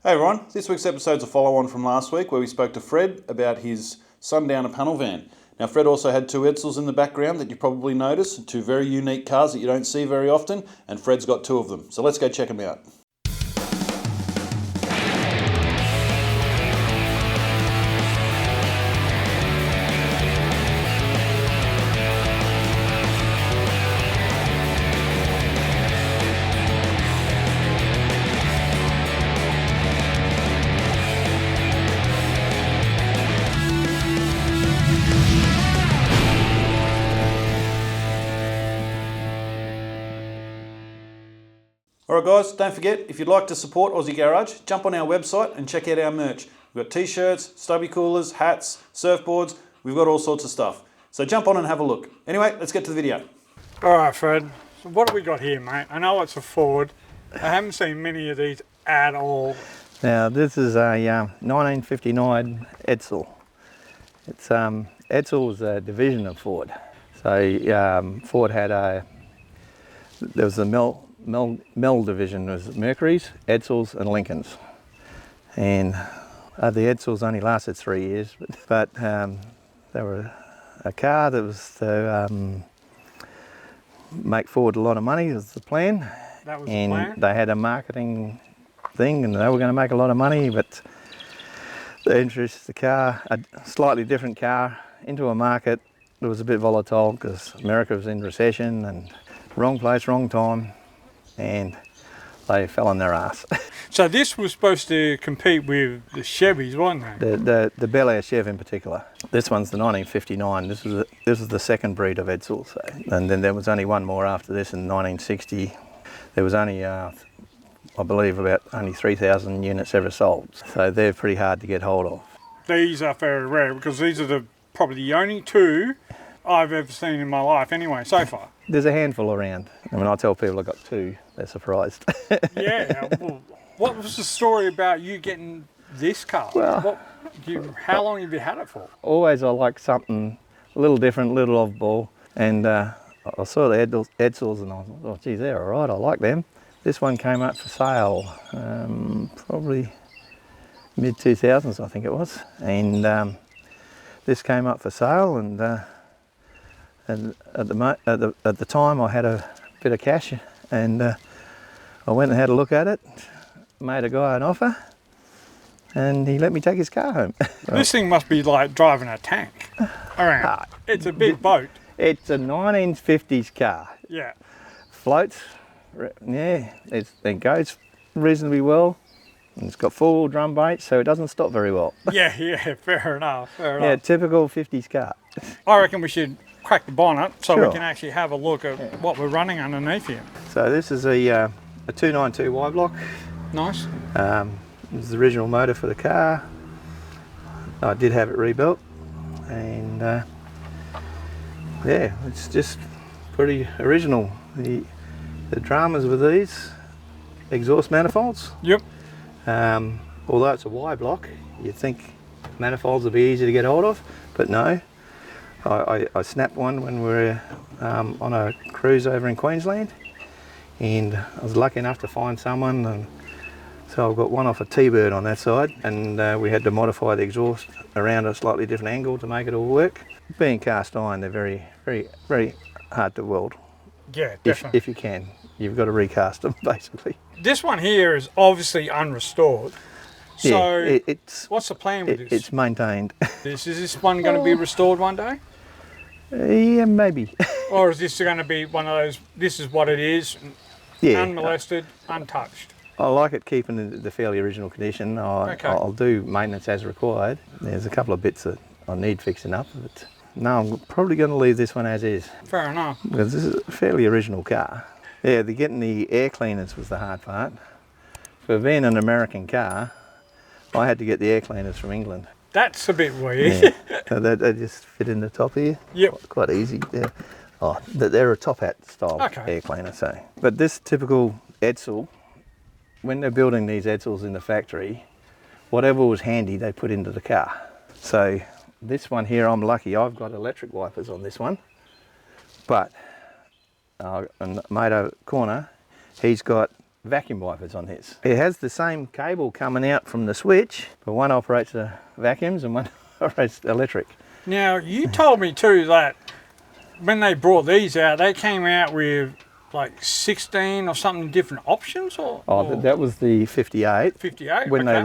Hey Ron, this week's episode's a follow-on from last week where we spoke to Fred about his Sundowner panel van. Now Fred also had two Edsels in the background that you probably noticed, two very unique cars that you don't see very often, and Fred's got two of them. So let's go check them out. Alright guys, don't forget, if you'd like to support Aussie Garage, jump on our website and check out our merch. We've got t-shirts, stubby coolers, hats, surfboards, we've got all sorts of stuff. So jump on and have a look. Anyway, let's get to the video. Alright Fred, so what have we got here mate? I know it's a Ford. I haven't seen many of these at all. Now this is a 1959 Edsel. Edsel was a division of Ford. So Ford had there was a Mel division, was Mercury's, Edsels and Lincolns. And the Edsels only lasted 3 years, but they were a car that was to make Ford a lot of money, was the plan. That was and the plan? They had a marketing thing and they were going to make a lot of money, but they introduced the car, a slightly different car, into a market that was a bit volatile because America was in recession and wrong place, wrong time. And they fell on their ass. So this was supposed to compete with the Chevys, wasn't it? The Bel Air Chev in particular. This one's the 1959. This was the second breed of Edsel. So, and then there was only one more after this in 1960. There was only, I believe, about only 3,000 units ever sold. So they're pretty hard to get hold of. These are very rare because these are probably the only two I've ever seen in my life anyway, so far. There's a handful around. And when I tell people I got two, they're surprised. Yeah. Well, what was the story about you getting this car? Well, how long have you had it for? Always I like something a little different, a little oddball. And I saw the Edsels and I thought, oh geez, they're all right, I like them. This one came up for sale, probably mid-2000s I think it was. And this came up for sale and at the time I had a bit of cash and I went and had a look at it, made a guy an offer and he let me take his car home. This thing must be like driving a tank around. It's a big boat. It's a 1950s car. Yeah. Floats, yeah, it goes reasonably well. And it's got four-wheel drum brakes, so it doesn't stop very well. Yeah, fair enough, Yeah, typical 50s car. I reckon we should crack the bonnet so Sure. we can actually have a look at what we're running underneath here. So this is a 292 Y block. Nice. This is the original motor for the car. I did have it rebuilt and yeah, it's just pretty original. The dramas with these exhaust manifolds. Yep. Although it's a Y block, you'd think manifolds would be easy to get hold of, but no. I snapped one when we were on a cruise over in Queensland and I was lucky enough to find someone, and so I've got one off a T-bird on that side, and we had to modify the exhaust around a slightly different angle to make it all work. Being cast iron, they're very, very, very hard to weld. Yeah, definitely. If you can, you've got to recast them basically. This one here is obviously unrestored. So yeah, what's the plan with this? It's maintained. Is this one going to be restored one day? Yeah, maybe. Or is this going to be one of those, this is what it is, yeah, unmolested, untouched? I like it keeping the fairly original condition. I'll do maintenance as required. There's a couple of bits that I need fixing up, but no, I'm probably going to leave this one as is. Fair enough. Because this is a fairly original car. Yeah, getting the air cleaners was the hard part. For being an American car, I had to get the air cleaners from England. That's a bit weird. Yeah. So they just fit in the top here. Yep. Quite easy. Yeah. Oh, they're a top hat style air cleaner. So, but this typical Edsel, when they're building these Edsels in the factory, whatever was handy they put into the car. So this one here, I'm lucky. I've got electric wipers on this one, but and mate over the corner, he's got vacuum wipers on his. It has the same cable coming out from the switch, but one operates the vacuums and one operates electric. Now, you told me too that when they brought these out, they came out with like 16 or something different options, or? That was the 58. 58, When okay. they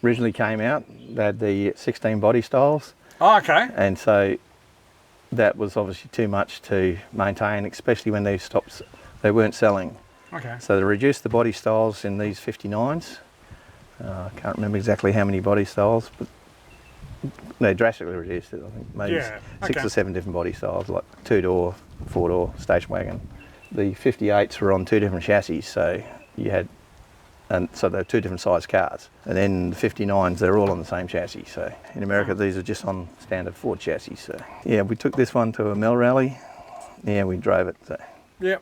originally came out, they had the 16 body styles. Oh, okay. And so that was obviously too much to maintain, especially when they weren't selling. Okay. So they reduced the body styles in these 59s. I can't remember exactly how many body styles, but they drastically reduced it. I think maybe six or seven different body styles, like 2-door, 4-door, station wagon. The 58s were on 2 different chassis, so you had, and so they're 2 different size cars. And then the 59s, they're all on the same chassis. So in America, these are just on standard Ford chassis. So yeah, we took this one to a mill rally. Yeah, we drove it. So. Yep.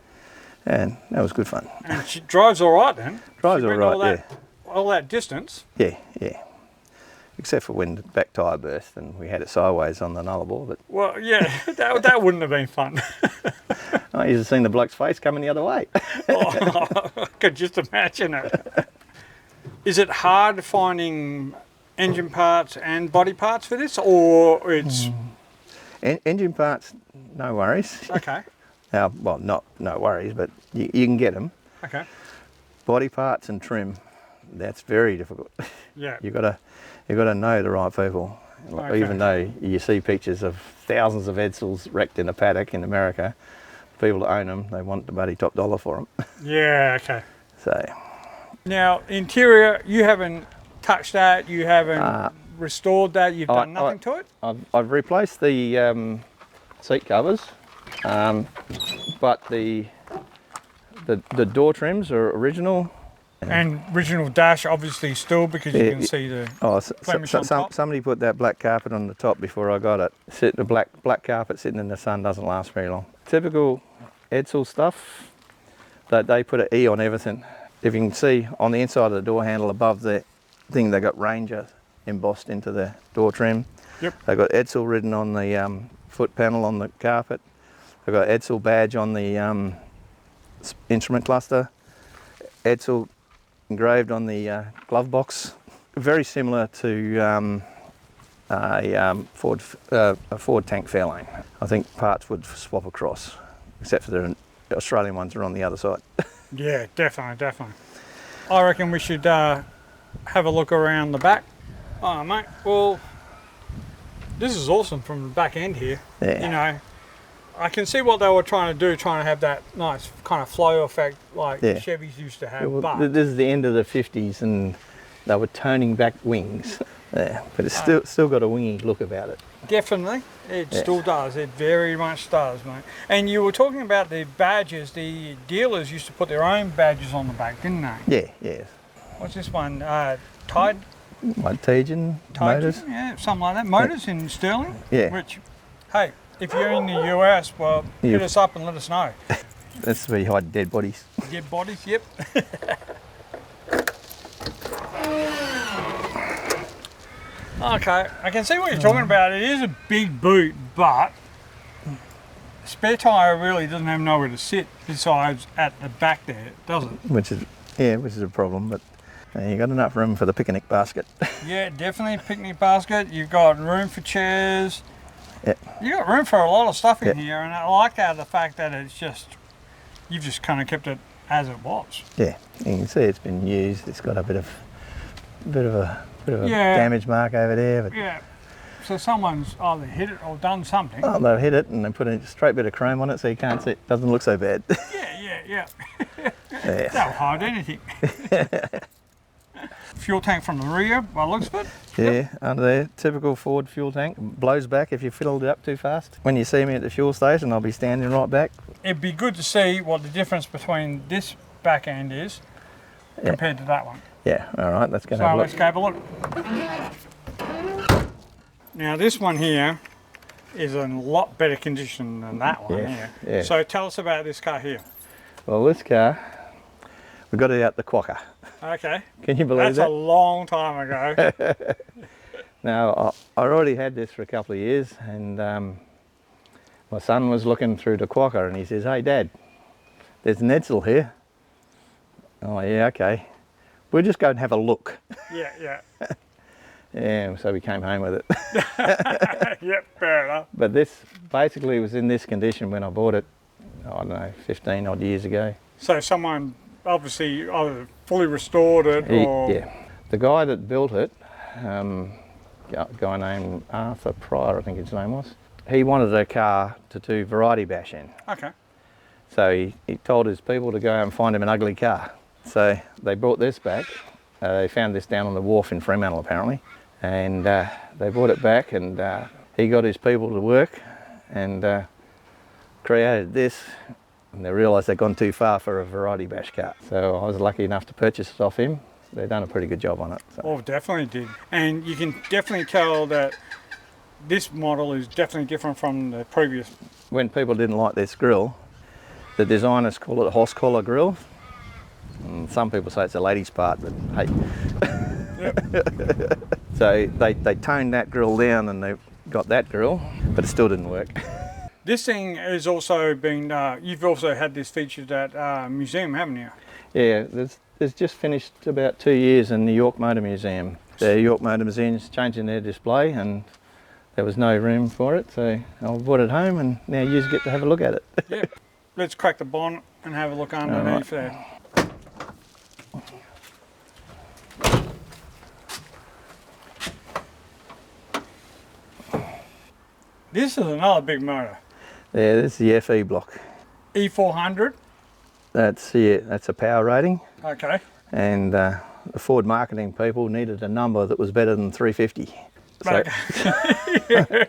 And that was good fun. And she drives all right then? Drives all right, All that distance? Yeah. Except for when the back tyre burst and we had it sideways on the nullarbor. But well, yeah, that wouldn't have been fun. I used to see the bloke's face coming the other way. Oh, I could just imagine it. Is it hard finding engine parts and body parts for this, or it's... Engine parts, no worries. Okay. Well, not no worries, but you can get them. Okay. Body parts and trim, that's very difficult. Yeah. You've got to know the right people. Okay. Even though you see pictures of thousands of Edsels wrecked in a paddock in America, people that own them, they want the bloody top dollar for them. Yeah, okay. So. Now, interior, you haven't touched that, you haven't restored that, you've done nothing to it? I've replaced the seat covers, but the door trims are original. And original dash obviously still, because you can see the blemish on top. Somebody put that black carpet on the top before I got it. The black carpet sitting in the sun doesn't last very long. Typical Edsel stuff, that they put an E on everything. If you can see on the inside of the door handle above the thing, they got Ranger embossed into the door trim. Yep. They got Edsel written on the foot panel on the carpet. They got Edsel badge on the instrument cluster. Edsel engraved on the glove box. Very similar to a Ford tank Fairlane. I think parts would swap across, except for the Australian ones are on the other side. Yeah, definitely. I reckon we should have a look around the back. Oh, mate, well, this is awesome from the back end here. Yeah. You know, I can see what they were trying to do, trying to have that nice kind of flow effect like Chevys used to have. Well, but this is the end of the 50s and they were toning back wings. Yeah, but it's still got a wingy look about it. Definitely, it still does. It very much does, mate. And you were talking about the badges. The dealers used to put their own badges on the back, didn't they? Yeah. What's this one? Tide? Tejan motors. Yeah, something like that. Motors in Sterling? Yeah. Which, hey, if you're in the US, well, hit us up and let us know. That's where you hide dead bodies. Dead bodies, yep. Okay, I can see what you're talking about. It is a big boot, but spare tyre really doesn't have nowhere to sit besides at the back there, does it? Which is a problem, but you got enough room for the picnic basket. Yeah, definitely a picnic basket. You've got room for chairs. Yeah. You've got room for a lot of stuff in here, and I like the fact that it's just, you've just kind of kept it as it was. Yeah, you can see it's been used. It's got a bit of a damage mark over there. But yeah. So someone's either hit it or done something. oh, they've hit it and they put a straight bit of chrome on it so you can't see. It doesn't look so bad. Yeah. Yeah. That'll hide anything. Fuel tank from the rear, by the looks of it. Yeah, under there, typical Ford fuel tank. Blows back if you filled it up too fast. When you see me at the fuel station, I'll be standing right back. It'd be good to see what the difference between this back end is compared to that one. Yeah, all right, let's go So have a look. let's go have a look. Now this one here is in a lot better condition than that one here. Yeah. So tell us about this car here. Well, this car, we got it out the quokka. Okay. Can you believe That's that? a long time ago. Now, I already had this for a couple of years, and my son was looking through the quokka and he says, "Hey Dad, there's an Edsel here." Oh yeah, okay. We'll just go and have a look. Yeah, yeah. Yeah, so we came home with it. Yep, fair enough. But this basically was in this condition when I bought it, I don't know, 15 odd years ago. So someone obviously either fully restored it or... Yeah. The guy that built it, a guy named Arthur Pryor, I think his name was, he wanted a car to do variety bash in. Okay. So he told his people to go out and find him an ugly car. So they brought this back. They found this down on the wharf in Fremantle apparently. And they brought it back, and he got his people to work and created this. And they realised they'd gone too far for a variety bash car. So I was lucky enough to purchase it off him. They've done a pretty good job on it. So. Oh, definitely did. And you can definitely tell that this model is definitely different from the previous. When people didn't like this grille, the designers call it a horse collar grille. And some people say it's a lady's part, but hey. Yep. So they toned that grille down and they got that grille, but it still didn't work. This thing has also been, you've also had this featured at museum, haven't you? Yeah, there's just finished about 2 years in the York Motor Museum. The York Motor Museum's changing their display and there was no room for it, so I brought it home and now you get to have a look at it. Yeah. Let's crack the bonnet and have a look underneath there. This is another big motor. Yeah, this is the FE block. E400. That's a power rating. Okay. And the Ford marketing people needed a number that was better than 350. So, Okay.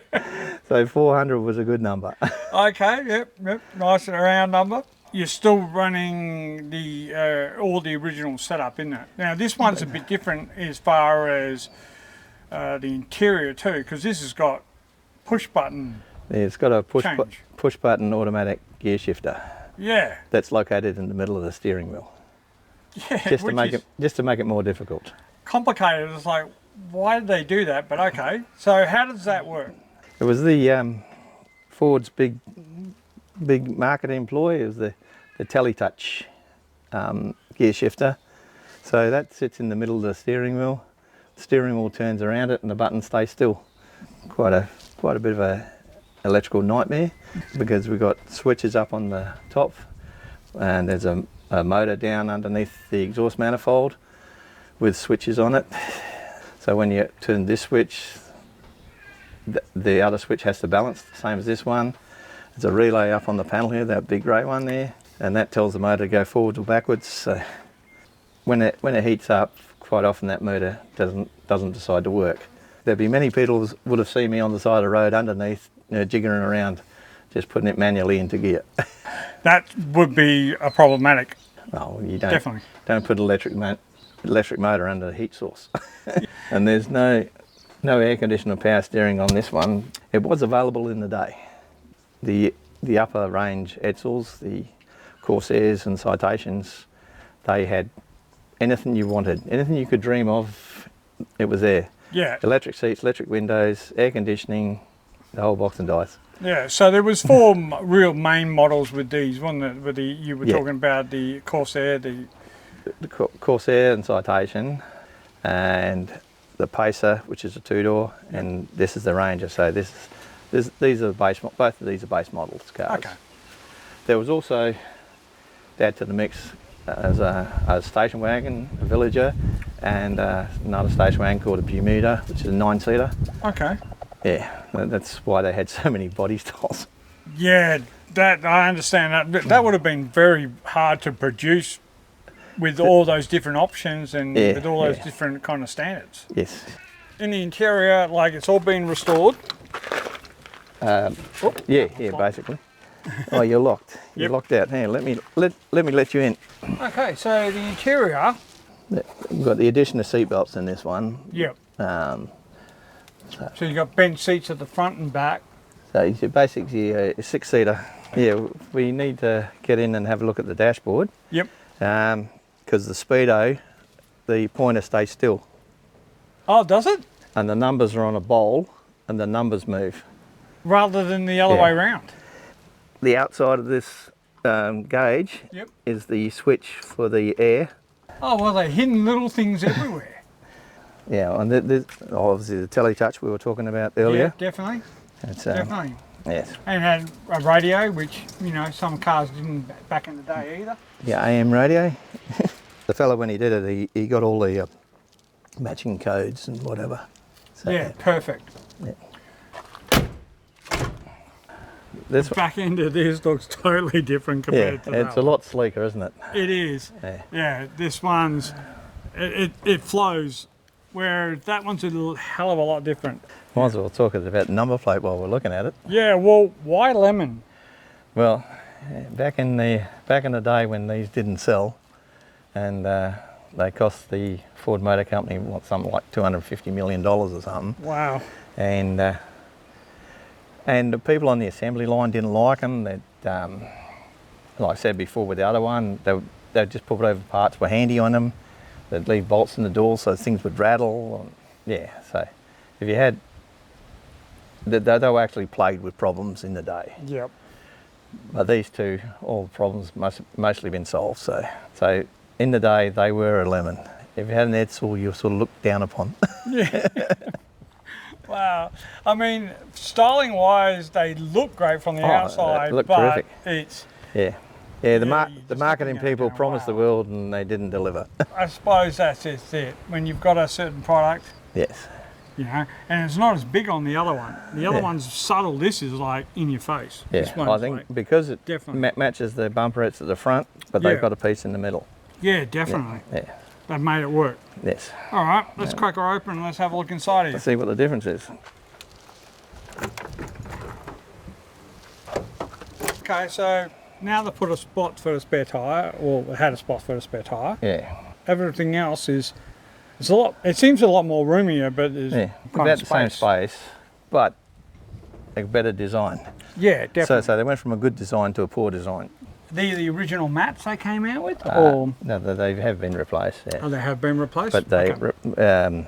so 400 was a good number. Okay, yep, nice and round number. You're still running the all the original setup in that. Now this one's a bit different as far as the interior too, because this has got push button. Yeah, it's got a Change. push button automatic gear shifter. Yeah. That's located in the middle of the steering wheel. Yeah. Just to make it more difficult. Complicated. It's like, why did they do that? But okay. So how does that work? It was the Ford's big marketing ploy. It was the TeleTouch gear shifter. So that sits in the middle of the steering wheel. The steering wheel turns around it and the button stays still. Quite a bit of a electrical nightmare because we've got switches up on the top and there's a motor down underneath the exhaust manifold with switches on it. So when you turn this switch, the other switch has to balance, same as this one. There's a relay up on the panel here, that big grey one there, and that tells the motor to go forwards or backwards. So when it heats up, quite often that motor doesn't decide to work. There'd be many people would have seen me on the side of the road underneath, jiggering around, just putting it manually into gear. That would be a problematic. Oh, you don't put electric motor under a heat source. And there's no air conditioner power steering on this one. It was available in the day. The upper range Edsels, the Corsairs and Citations, they had anything you wanted, anything you could dream of, it was there. Yeah. Electric seats, electric windows, air conditioning, the whole box and dice. Yeah, so there was four real main models with these, wasn't it? With you were talking about the Corsair, the Corsair and Citation, and the Pacer, which is a two-door, and this is the Ranger. So these are both of these are base models cars. Okay. There was also, to add to the mix, as a station wagon, a Villager, and another station wagon called a Bermuda, which is a 9-seater. Okay. Yeah, that's why they had so many body styles. Yeah, that I understand that. That would have been very hard to produce with all those different options and with all those different kind of standards. Yes. In the interior, like it's all been restored. Basically. Oh, you're locked. You're locked out. Here, let me let you in. Okay, so the interior. We've got the addition of seat belts in this one. Yep. So you've got bench seats at the front and back. So it's basically a 6-seater. Yeah, we need to get in and have a look at the dashboard. Yep. Because the speedo, the pointer stays still. Oh, does it? And the numbers are on a bowl, and the numbers move. Rather than the other way around. The outside of this gauge is the switch for the air Oh, well, they're hidden little things everywhere. Yeah, and there's obviously the teletouch we were talking about earlier. Yeah, definitely. It's, Definitely. Yes. And had a radio, which, you know, some cars didn't back in the day either. Yeah, AM radio. The fella, when he did it, he got all the matching codes and whatever. So, Yeah, perfect. Yeah. The back end of this looks totally different compared to that. It's a lot sleeker, isn't it? It is. Yeah. Yeah, this one's, it flows, where that one's a little hell of a lot different. Might as well talk about the number plate while we're looking at it. Yeah, well, why lemon? Well, back in the day when these didn't sell, and they cost the Ford Motor Company something like $250 million or something. Wow. And the people on the assembly line didn't like them. Like I said before with the other one, they'd just put whatever parts were handy on them. They'd leave bolts in the door so things would rattle. Yeah, so if you had, they were actually plagued with problems in the day. Yep. But these two, all the problems mostly been solved. So in the day, they were a lemon. If you had an Edsel, you were sort of looked down upon. Yeah. Wow. I mean, styling wise, they look great from the outside, they look but terrific. it's... Yeah. The marketing people promised the world and they didn't deliver. I suppose that's just it. When you've got a certain product, Yes. you know, and it's not as big on the other one. The other one's subtle. This is like in your face. Yeah, This one's I think like, because it definitely. matches the bumperettes at the front, but they've got a piece in the middle. Yeah, definitely. Yeah. They've made it work. Yes. All right, let's crack her open and let's have a look inside here. Let's see what the difference is. Okay, so now they put a spot for the spare tyre, or had a spot for the spare tyre. Yeah. Everything else is, it's a lot. It seems a lot more roomier, but there's About the same space, but a better design. Yeah, definitely. So they went from a good design to a poor design. The original mats they came out with, or No, they have been replaced. Yeah. oh, they have been replaced. But they, Okay.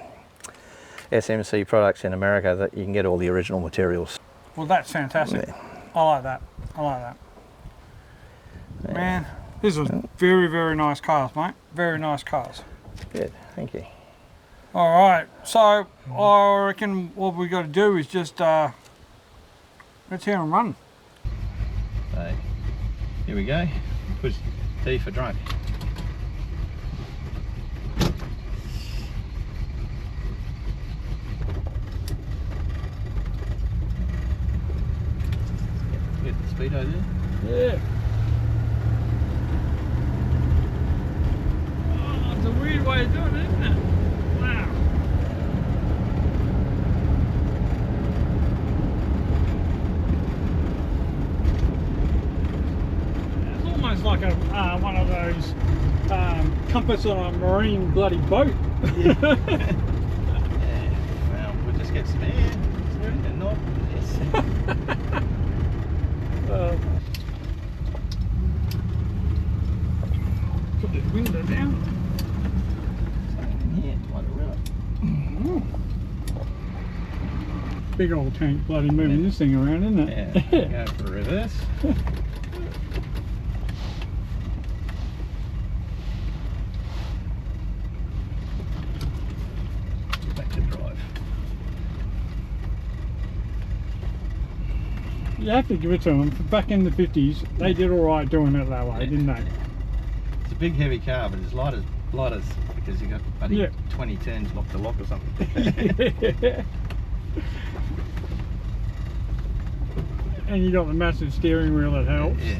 SMC products in America, that you can get all the original materials. Well, that's fantastic. Yeah. I like that. I like that. Man, these are very, very nice cars, mate. Very nice cars. Good, thank you. All right, so I reckon what we got to do is just let's hear them run. So here we go. Push D for drunk. Get the speedo there. Yeah. Oh, it's a weird way of doing it, isn't it? Wow. It's almost like a one of those compass on a marine bloody boat. Yeah. Well, we'll just get some air and not this. Put the window down. Yeah, like a river. Big old tank bloody moving this thing around, isn't it? Yeah, go for reverse. Back to drive. You have to give it to them. Back in the 50s, they did all right doing it that way, didn't they? It's a big heavy car, but it's light as because you got bloody 20 turns lock to lock or something. And you got the massive steering wheel that helps. Yeah.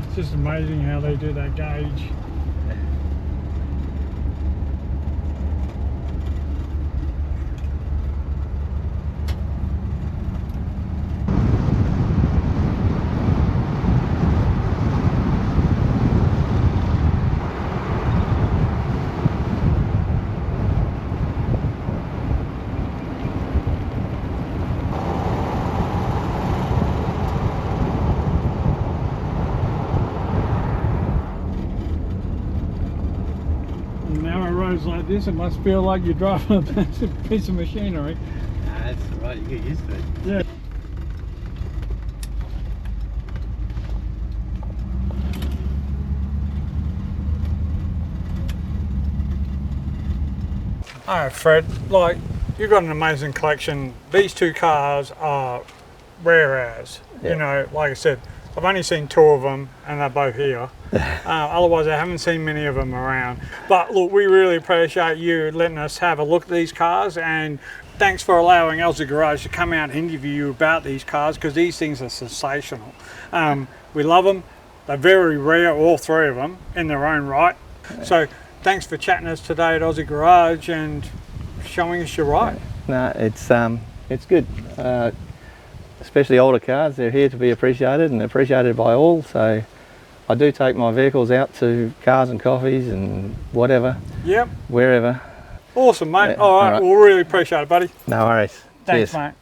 It's just amazing how they do that gauge. Like this, it must feel like you're driving a massive piece of machinery. Nah, that's right, you get used to it. Yeah. Oh, Fred, like, you've got an amazing collection. These two cars are rare as. Yeah. You know, like I said, I've only seen 2 of them, and they're both here. Otherwise, I haven't seen many of them around. But look, we really appreciate you letting us have a look at these cars, and thanks for allowing Aussie Garage to come out and interview you about these cars, because these things are sensational. We love them. They're very rare, all 3 of them, in their own right. So thanks for chatting us today at Aussie Garage and showing us your ride. No, it's good. Especially older cars, they're here to be appreciated and appreciated by all. So I do take my vehicles out to Cars and Coffees and whatever, Yep. wherever. Awesome, mate. Yeah, all right, all right. we'll really appreciate it, buddy. No worries. Thanks, Cheers. mate.